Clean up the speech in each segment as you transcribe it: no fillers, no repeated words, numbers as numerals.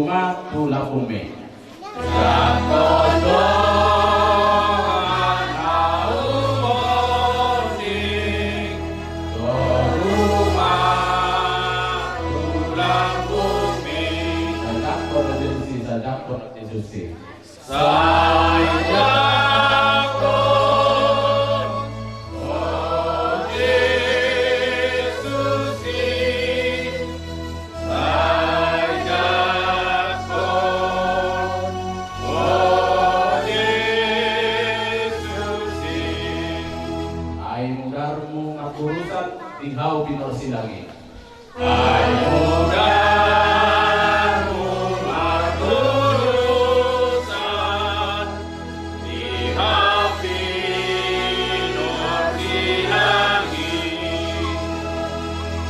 Sukuma Tulapume. Tinggal pinursilangi.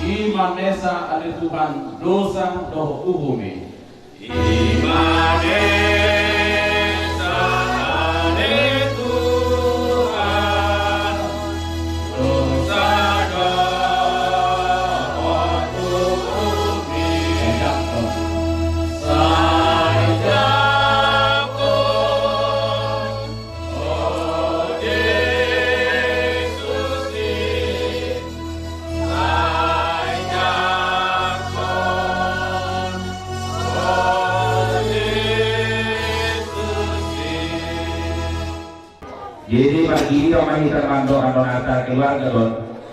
Imanesa ada Tuhan dosa doh uhumi. Imanesa ada Tuhan dosa doh uhumi. Saya oh Yesus jadi pagi ini kita mandok nata keluarga don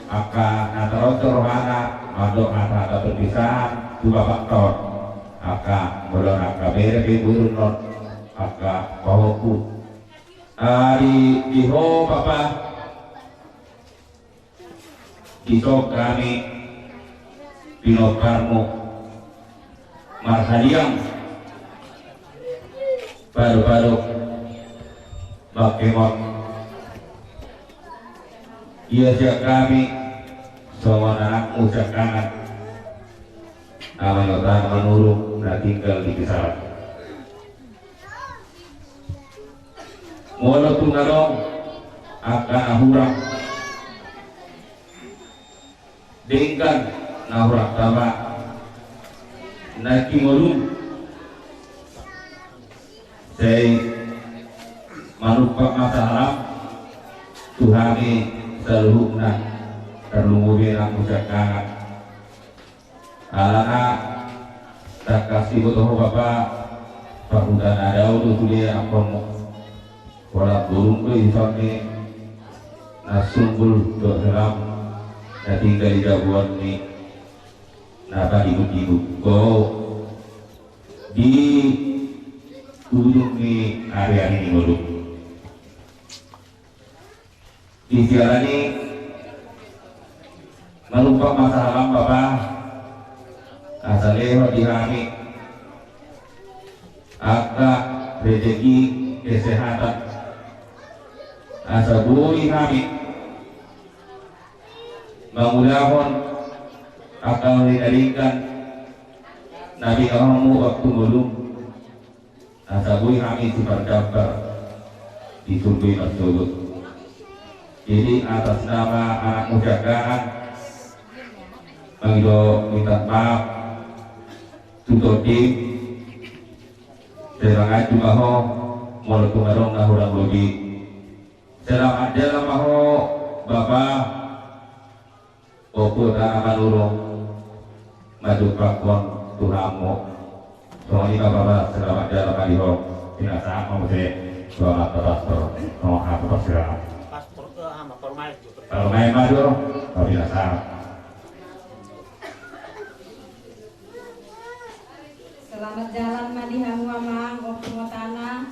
aka nata rohana mandok nata perpisahan dua faktor aka belum aka bere burun non aka bahoku di ho papa kisok kami pinokarmo marhadiang baru-baru bakemot ia jak kami semua anak ucap kangen amanyotan menurut dan tinggal di pesawat mulut tungarong akan ahurang dengkan nahurang tama naki molum saya manupak masalah Tuhani seluruhnya terlungguhin aku jangan anak tak kasih butuh bapak pakudan ada untuk dia aku pola burung tuh isoni nasumbul dok selam dan tinggal di jabuan nih napa ibu-ibu go di ujung nih area ini dulu dijalani melupak masalah bapak asalnya dihami akak rezeki kesehatan asa buri kami mengudahkan akan dinaringkan Nabi kamu waktu belum asa buri kami diperdaftar ditungguin tersebut. Jadi atas nama anak muda kan Bangdo minta maaf tutup tim serangan cuma ho mau tungarong nahurang logi selamat jalan maho bapak opo tanaman urung maju pakon tuhamu soalnya bapak selamat jalan kaliho tidak sama mesti selamat terus selamat terus selamat kalau main maju, kalau tidak salah. Selamat jalan madihamu amang, opung tanah.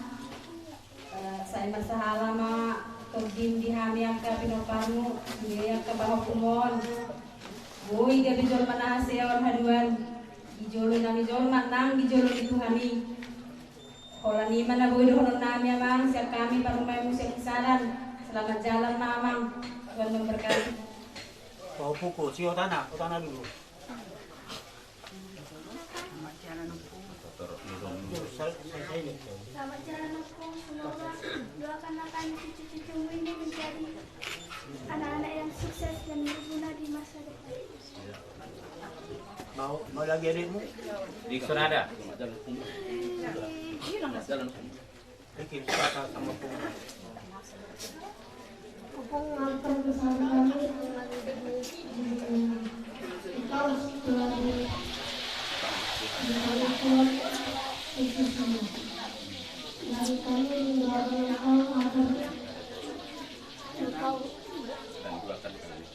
Saya masahala ma togim dihami yang ke pinokamu, dia ke bawah kumon. Boy dia bijol mana hasil haduan, bijol nami jol manang bijol itu kami. Kalau ni mana boy dohon nami amang, siap kami parumai musik saran. Selamat jalan mamang. Tuhan memberkati. Bawa buku, si Otana dulu. Selamat jalan Opung. Selamat jalan Opung. Semoga doakanlah kami cucu-cucumu ini menjadi anak-anak yang sukses dan berguna di masa depan. Mau lagi adikmu? Di sana ada. Bikin kata sama pung. Pupung antar bersama kami. Engkau selalu berkata itu semua. Dari kami menjaga engkau agar engkau berkesucian.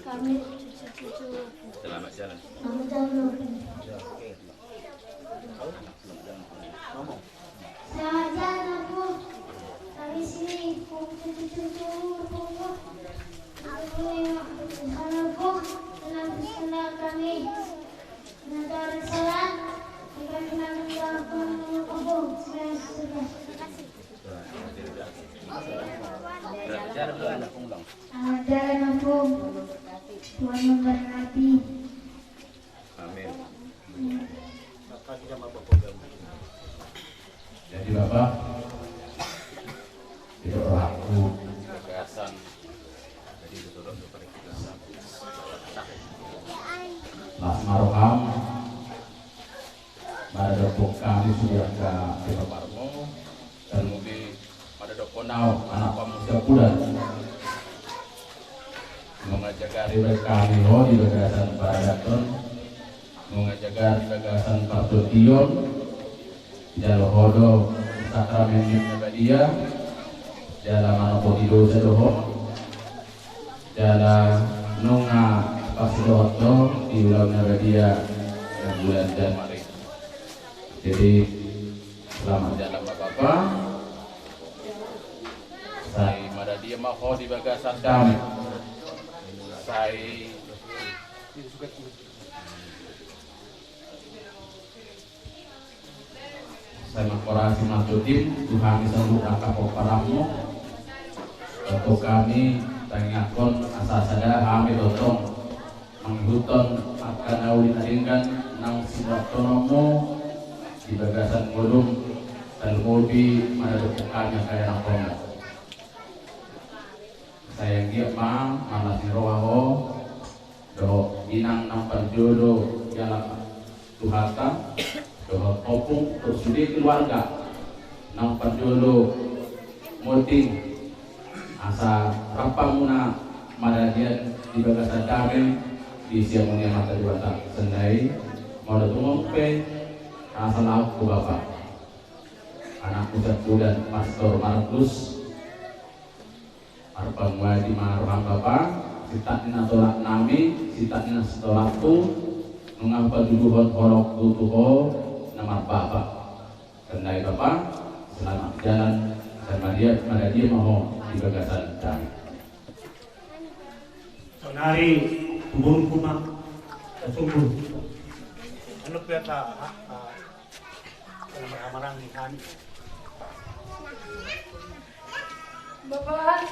Kami Selamat jalan. selamat jalan. Ngomong. Selamat jalan aku. Kami sini cucu-cucu aku. Aku yang aku dalam kesalahan kami. Nanti salat. Kami menjalankan aku. Sudah. Selamat jalan aku. Tuhan memberkati. Amin. Maka kita mau program. Jadi Bapak tidak berlaku gagasan. Jadi betul kepada kita Mas Maroham pada dopok kami sudah ke Kita Parmo dan mungkin pada doponau anak pemuda bulan mengajak dari kami di gagasan Paradaton mengajak dari gagasan Partotion Jalo hodo sakramen Nabadia Jala manopodido sedoho Jala nunga pasidoto di ulang Nabadia bulan Januari. Jadi selamat jalan Bapak. Saya Madadia maho di bagasan kami. Saya korasi matutin Tuhan sambut akapok paramu untuk kami tangakon asa sada kami dotong menghuton akan awin adingkan nang siwatonomo di bagasan golum dan mobi mana depukannya kaya nang komo sayang dia mana sirowaho do inang nampan jodoh jalan Tuhata doa opung tersudi keluarga nang panjolo moting asa rapamuna madadian di bagasan dame di siamunia mata diwata sendai mau datungompe asa lauk bapak anak muda dan pastor Markus arpang wadi marham bapak sitanin tolak nami sitanin setolakku mengapa duluhon horok tutuho nama bapak kendai bapak selamat jalan sama dia mau di bagasan kami Sonari kubur kumak tersungguh. Ano piyata marang ni kami. Bapak.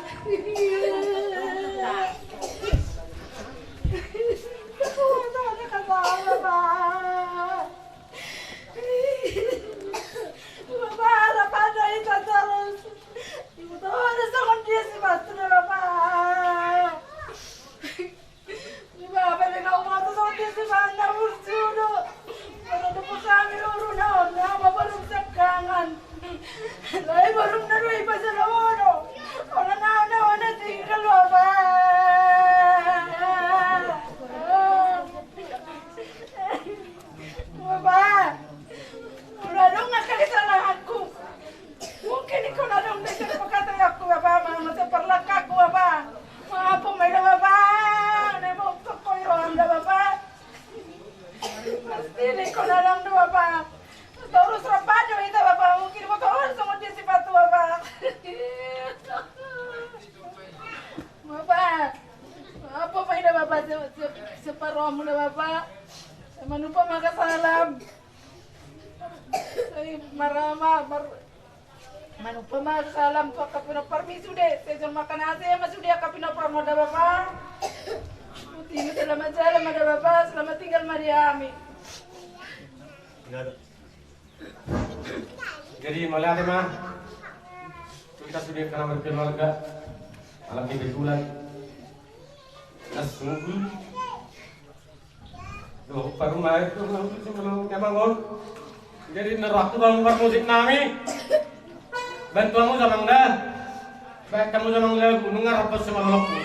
Separuh mula Bapak. Manupa makasalam. Ay marama manupa makasalam pa kapino permiso de. Sejon makanase masudia kapino pramoda Bapak. Putih selamat jalan ada Bapak, selamat tinggal Mariami. Jadi malah mah kita sudah karena berkeluarga alam kebetulan Nasungguh. Loh, baru naik tuh sebelum nyamangon. Jadi nerak tuh dalam musik nami. Bantuanmu sama enggak? Baik kamu sama enggak gunung ngarep sama lelokku.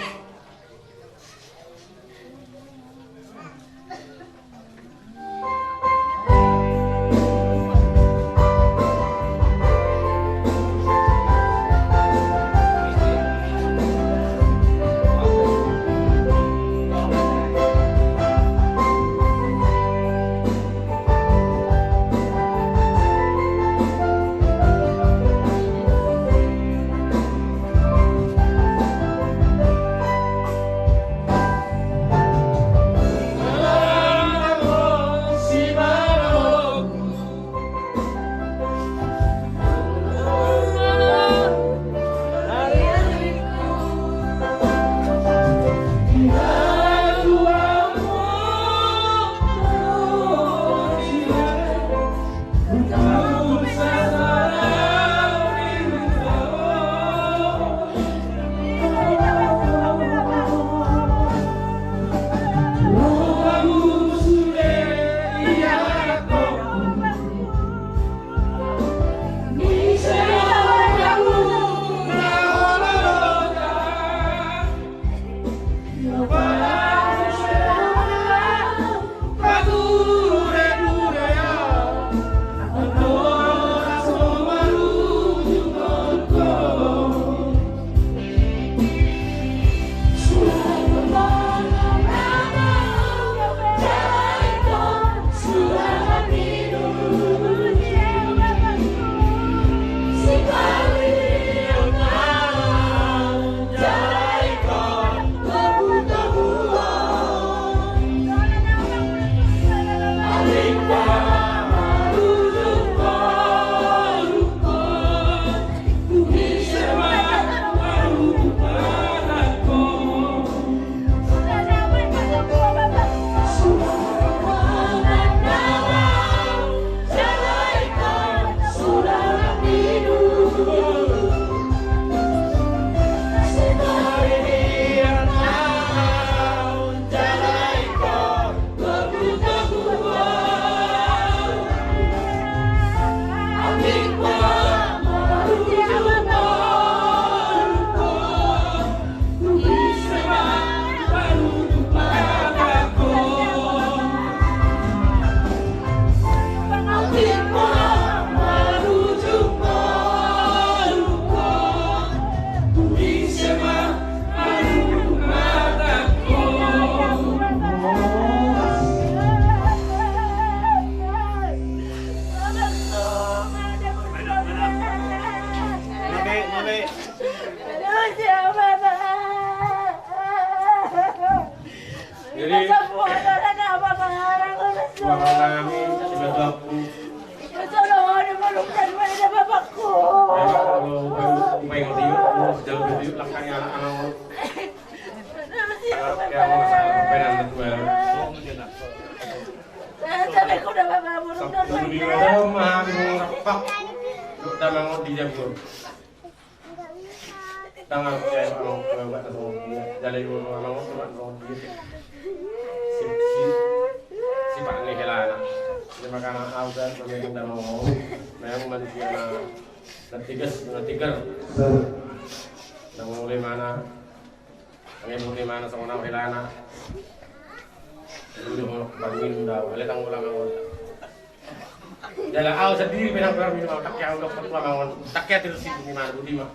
Dalam awal sendiri benang berang minum tak yang dokter tua bangun tak ya terus di mana budi mah.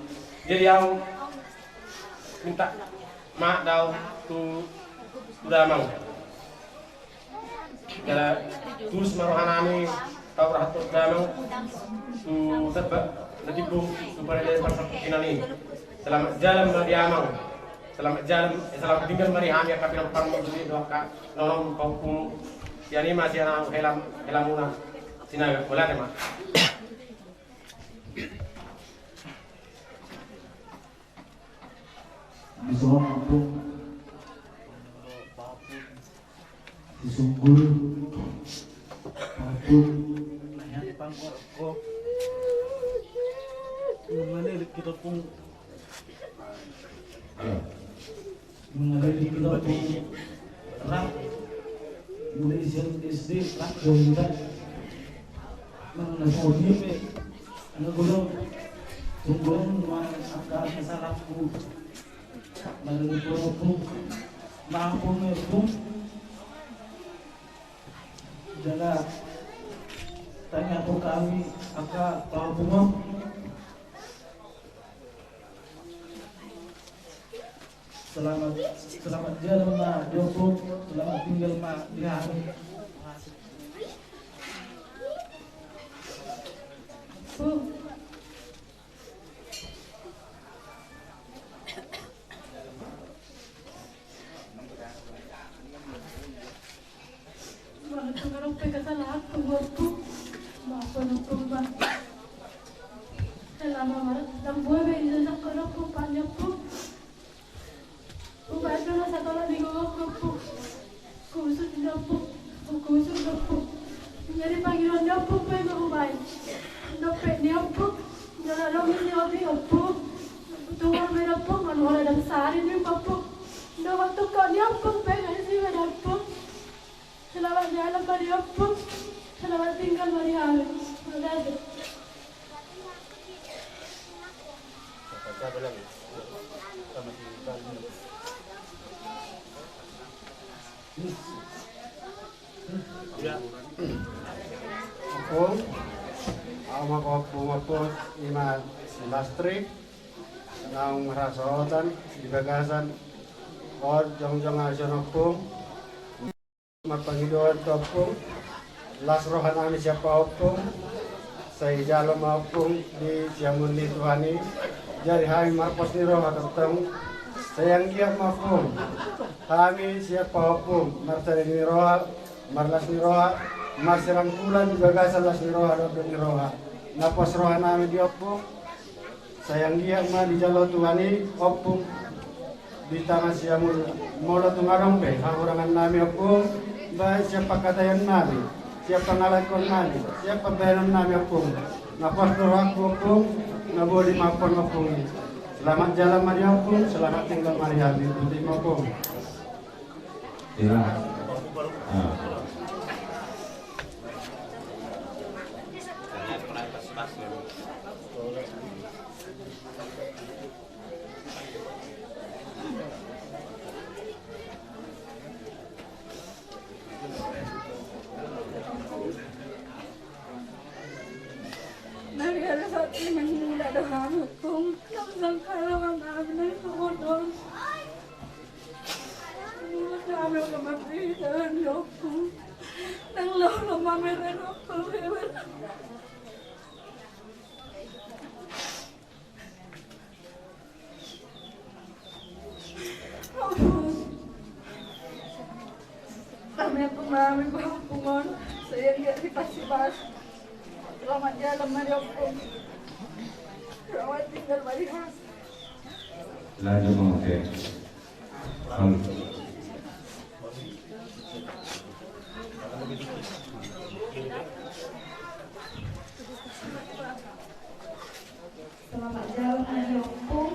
Jadi yang minta mak dau tu sudah mau. Jala terus marohanami tau rahat sudah mau tu tebak netibu supaya dia pasang kinani. Selamat jalan mariamang. Selamat jalan selamat tinggal marihami ya kapil parmo budi doa nolong kau yani masih anak helamuna. Sinaga, wala naman. Gusto ko mampung disunggul patung Ayan, pangkor ko. Yung manilig kita pong mengalami kita pun rak mulai SD rak goyang mengenai pe ano gulong tungguan mga akal salahku melalui pun mampu pun jaga tanya aku kami akak paham selamat jalan ma Joko, selamat tinggal ma di hari. Sekarang kesalahan buatku, maafkan aku Pak. Selama malam dan buat benda nak kerap panjang pun. Bukan na sa tala di ko kusut dapo. Jadi Panginoon dapo pa yung kumay. Dapat niya po. Nalalawin niya po. Tungan mo na po. Manuhala ng sari niyo pa po. Nakatukan niya po. Pagkasi mo na po. Salamat niya alam pa niya po. Salamat tinggal mo niya. Salamat. Ya. Ako, ako ima silastri ng rasotan di bagasan o jong asyon ako mapangidoan ko ako lasrohan namin siya pa ako sa ijalo ako di siyamun ni Tuhani jadi hai marpos ni roh atang sayang dia ako kami siya pa ako martani ni roh marlas ni roh marserang bulan di bagasan las ni roh atau ni roh napos roh namin di ako sayang dia ma di jalo Tuhani ako di tangan siya mula tumarang pe hakurangan namin ako ba siapa katayan namin siapa ngalakon namin siapa bayaran namin ako napos roh ako naboli mapon ako selamat jalan mari ako selamat tinggal mari habis untuk ako ya. Nangyari sa atin ang hinadahanap kong lang kailangan namin ay sumunod. Sumunod namin ang kamagpitan niyo kong nang lolo mamirin ako. Kami ang pumaming pangpungon sa iyang garipas-ipas. Selamat jalan Mariampun. Selamat tinggal Marias. Lanjut mengusir. Selamat jalan Mariampun.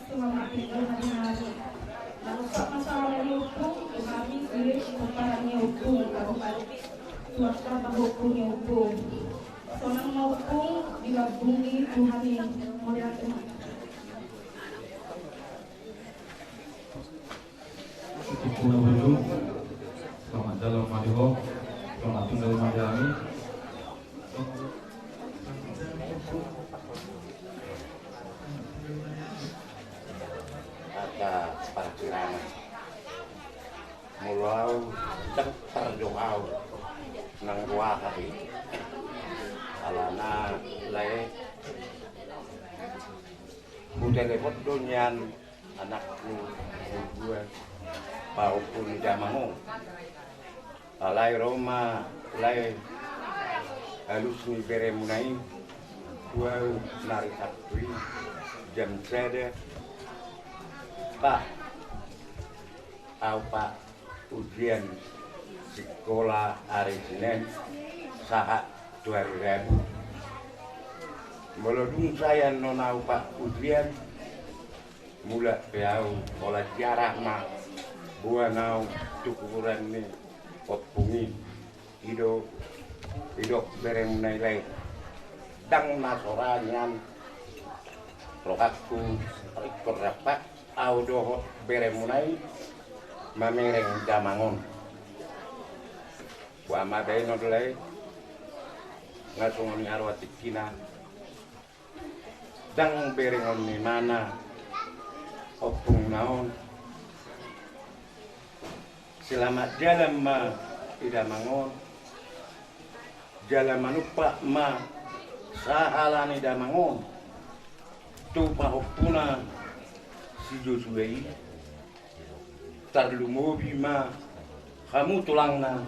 Selamat tinggal hari-hari. Lalu Pak masalah Mariampun, kami pilih kepada Mariampun kalau suatu hukumnya hukum. Soalnya mau hukum digabungi Tuhan yang modern. Selamat jalan Mariho, selamat tinggal di Miami. Ada para kirana mulau terdoa nang wakai alana lai budaya lepot donyan anakku gue paupun jamangu alai Roma lai halus ni bere munai gue nari sakui jam sede Pak Pak ujian sekolah hari Senin saat 2000 melodung saya nonau Pak ujian mula beau ola jarah ma buanau tukuran ni opungi ido berem nilai dang nasoranyan rokaku rekor rapat audo beremunai mamereng damangon wa madai nodlai ngasungoni arwati kina dang berengon ni mana opung naon selamat jalan ma idamangon jalan manupa ma sahalani damangon tu pahopuna si Josuei tarlumobi ma kamu tulangna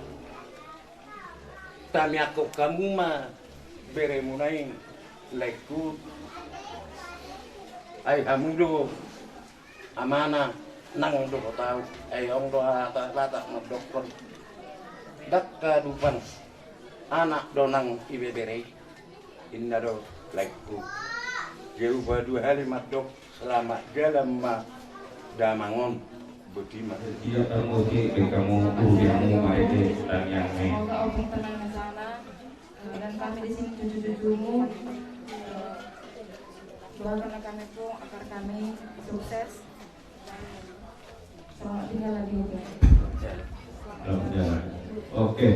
tamiako kamu ma beremunai lekut ay hamudo amana nang do tahu ay ong do lata ngedokon dak kadupan anak donang ibebere inna do lekut jauh badu halimat dok selamat jalan ma damangon budiman iya kamu urudiamu maike dan yang ini semoga opung tenang di sana dan kami di sini cucu-cucumu doakan kami pun agar kami sukses dan selamat tinggal lagi juga. Selamat jalan. Oke.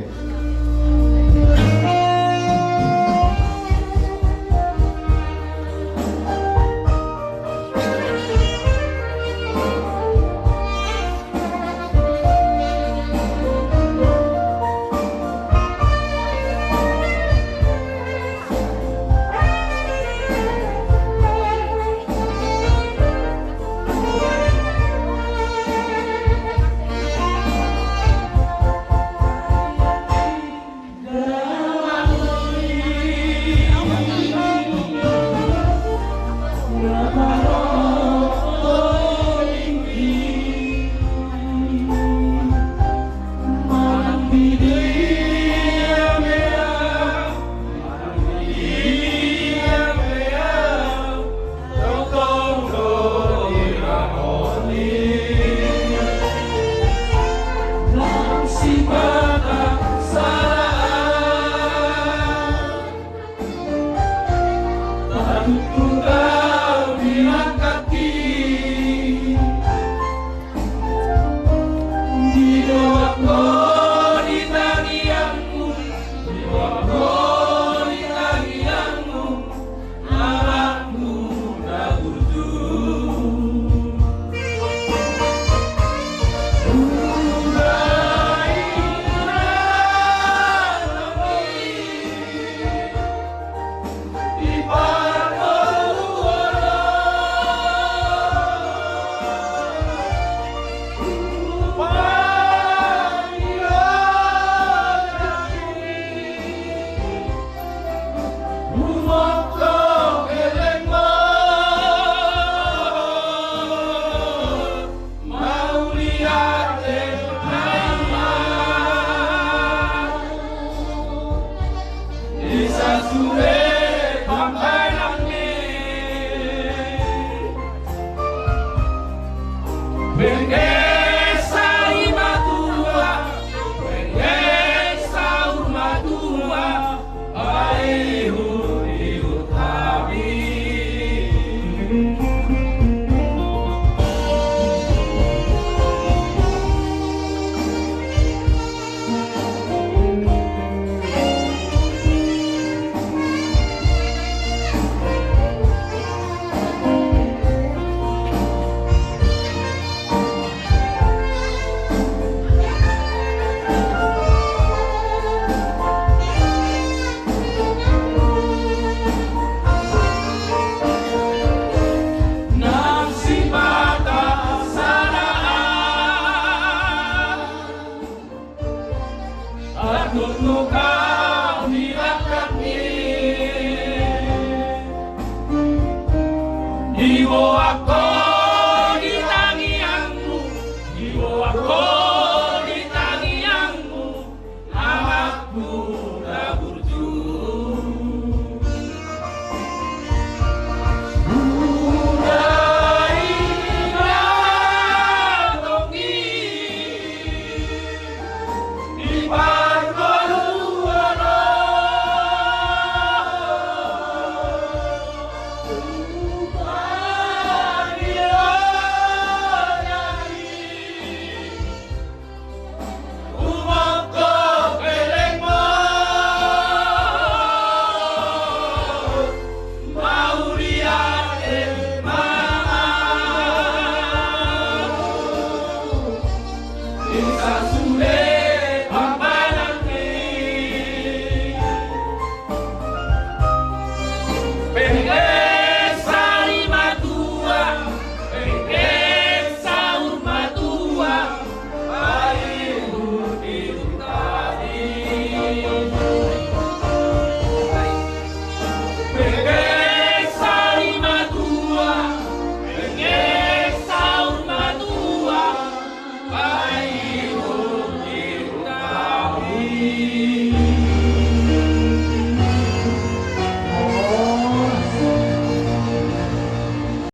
Iwo aku